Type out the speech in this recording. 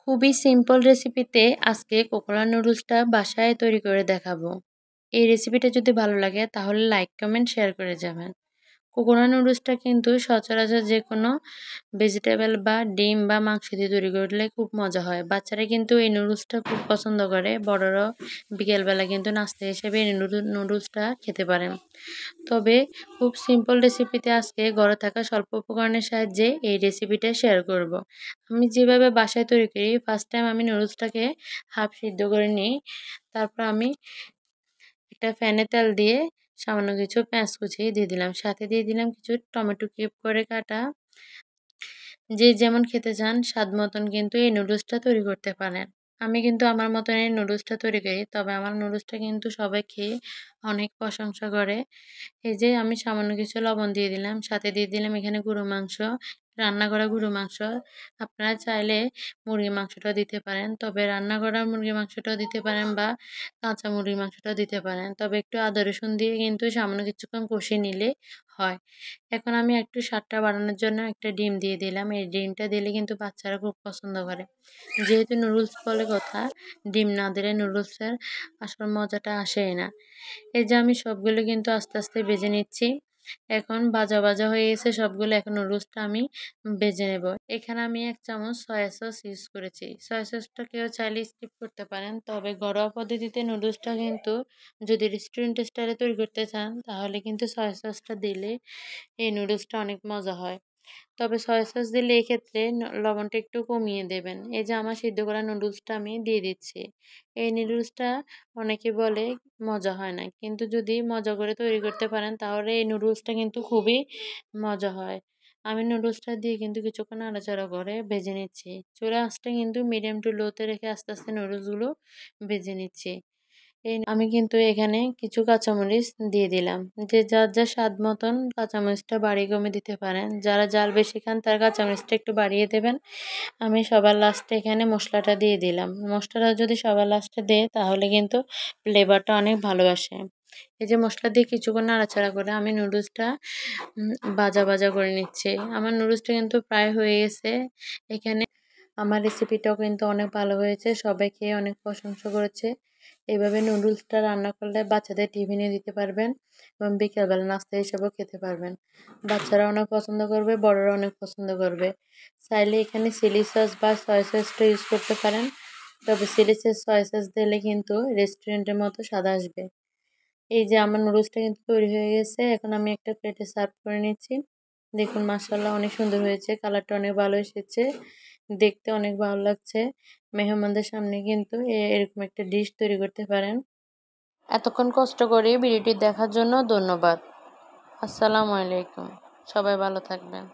খুবই সিম্পল রেসিপিতে আজকে কোকোনা নুডলসটা বাসায় তৈরি করে দেখাবো। এই রেসিপিটা যদি ভালো লাগে তাহলে লাইক, কমেন্ট, শেয়ার করে যাবেন। কোকোনা নুডলসটা কিন্তু সচরাচর যেকোনো ভেজিটেবল বা ডিম বা মাংস দিয়ে তৈরি করলে খুব মজা হয়। বাচ্চারা কিন্তু এই নুডলসটা খুব পছন্দ করে। বড়রাও বিকেলবেলা কিন্তু নাস্তা হিসেবে এই নুডলসটা খেতে পারেন। তবে খুব সিম্পল রেসিপিতে আজকে ঘরে থাকা স্বল্প উপকরণের সাহায্যে এই রেসিপিটা শেয়ার করব। আমি যেভাবে বাসায় তৈরি করি, ফার্স্ট টাইম আমি নুডলসটাকে হাফ সিদ্ধ করে নিই। তারপর আমি একটা প্যানে তেল দিয়ে সামান্য কিছু পেঁয়াজ কুচি দিয়ে দিলাম। সাথে দিয়ে দিলাম কিছু টমেটো কিউব করে কাটা। যে যেমন খেতে চান স্বাদ মতন কিন্তু এই নুডলসটা তৈরি করতে পারেন। আমি কিন্তু আমার মতন এই নুডলসটা তৈরি করি। তবে আমার নুডলসটা কিন্তু সবাই খেয়ে অনেক প্রশংসা করে। এই যে আমি সামান্য কিছু লবণ দিয়ে দিলাম। সাথে দিয়ে দিলাম এখানে গরুর মাংস, রান্না করা গরুর মাংস। আপনারা চাইলে মুরগির মাংসটাও দিতে পারেন। তবে রান্না করা মুরগির মাংসটাও দিতে পারেন বা কাঁচা মুরগির মাংসটাও দিতে পারেন। তবে একটু আদা রসুন দিয়ে কিন্তু সামান্য কিছুক্ষণ কষিয়ে নিলে হয়। এখন আমি একটু স্বাদটা বাড়ানোর জন্য একটা ডিম দিয়ে দিলাম। এই ডিমটা দিলে কিন্তু বাচ্চারা খুব পছন্দ করে। যেহেতু নুডলস বলে কথা, ডিম না দিলে নুডলসের আসল মজাটা আসেই না। এই যে আমি সবগুলো কিন্তু আস্তে আস্তে ভেজে নিচ্ছি। এখন ভাজা ভাজা হয়ে গেছে সবগুলো। এখন নুডলসটা আমি ভেজে নেব। এখানে আমি ১ চামচ সয়া সস ইউজ করেছি। সয়া সসটা কেউ চাইলে স্কিপ করতে পারেন। তবে ঘরোয়া পদ্ধতিতে নুডলসটা কিন্তু যদি রেস্টুরেন্ট স্টাইলে তৈরি করতে চান তাহলে কিন্তু সয়া সসটা দিলে এই নুডলসটা অনেক মজা হয়। তবে সয়া সস দিলে এক্ষেত্রে লবণটা একটু কমিয়ে দেবেন। এই যে আমার সিদ্ধ করা নুডলসটা আমি দিয়ে দিচ্ছি। এই নুডলসটা অনেকে বলে মজা হয় না। কিন্তু যদি মজা করে তৈরি করতে পারেন তাহলে এই নুডলসটা কিন্তু খুবই মজা হয়। আমি নুডলসটা দিয়ে কিন্তু কিছুক্ষণ নাড়াচাড়া করে ভেজে নিচ্ছি। চুলার আঁচটা কিন্তু মিডিয়াম টু লোতে রেখে আস্তে আস্তে নুডলসগুলো ভেজে নিচ্ছি। আমি কিন্তু এখানে কিছু কাঁচামরিচ দিয়ে দিলাম। যে যার যার স্বাদ মতন কাঁচামরিচটা বাড়িয়ে কমে দিতে পারেন। যারা ঝাল বেশি খান তারা কাঁচামরিচটা একটু বাড়িয়ে দেবেন। আমি সবার লাস্টে এখানে মশলাটা দিয়ে দিলাম। মশলাটা যদি সবার লাস্টে দেই তাহলে কিন্তু ফ্লেভারটা অনেক ভালো আসে। এই যে মশলা দিয়ে কিছুক্ষণ নাড়াচাড়া করে আমি নুডলসটা ভাজা ভাজা করে নিচ্ছি। আমার নুডলসটা কিন্তু প্রায় হয়ে গেছে। এখানে আমার রেসিপিটাও কিন্তু অনেক ভালো হয়েছে। সবাই খেয়ে অনেক প্রশংসা করেছে। এভাবে নুডলসটা রান্না করলে বাচ্চাদের টিফিনে দিতে পারবেন এবং বিকেলবেলা নাস্তা হিসেবেও খেতে পারবেন। বাচ্চারা অনেক পছন্দ করবে, বড়রা অনেক পছন্দ করবে। চাইলে এখানে চিলি সস বা সয়া সসটা ইউজ করতে পারেন। তবে চিলি সস, সয়া সস দিলে কিন্তু রেস্টুরেন্টের মতো স্বাদ আসবে। এই যে আমার নুডলসটা কিন্তু তৈরি হয়ে গেছে। এখন আমি একটা প্লেটে সার্ভ করে নিচ্ছি। দেখুন মাশাআল্লাহ অনেক সুন্দর হয়েছে। কালারটা অনেক ভালো এসেছে। দেখতে অনেক ভালো লাগছে। মেহমানদের সামনে কিন্তু এরকম একটা ডিশ তৈরি করতে পারেন। এতক্ষণ কষ্ট করে ভিডিওটি দেখার জন্য ধন্যবাদ। আসসালামু আলাইকুম। সবাই ভালো থাকবেন।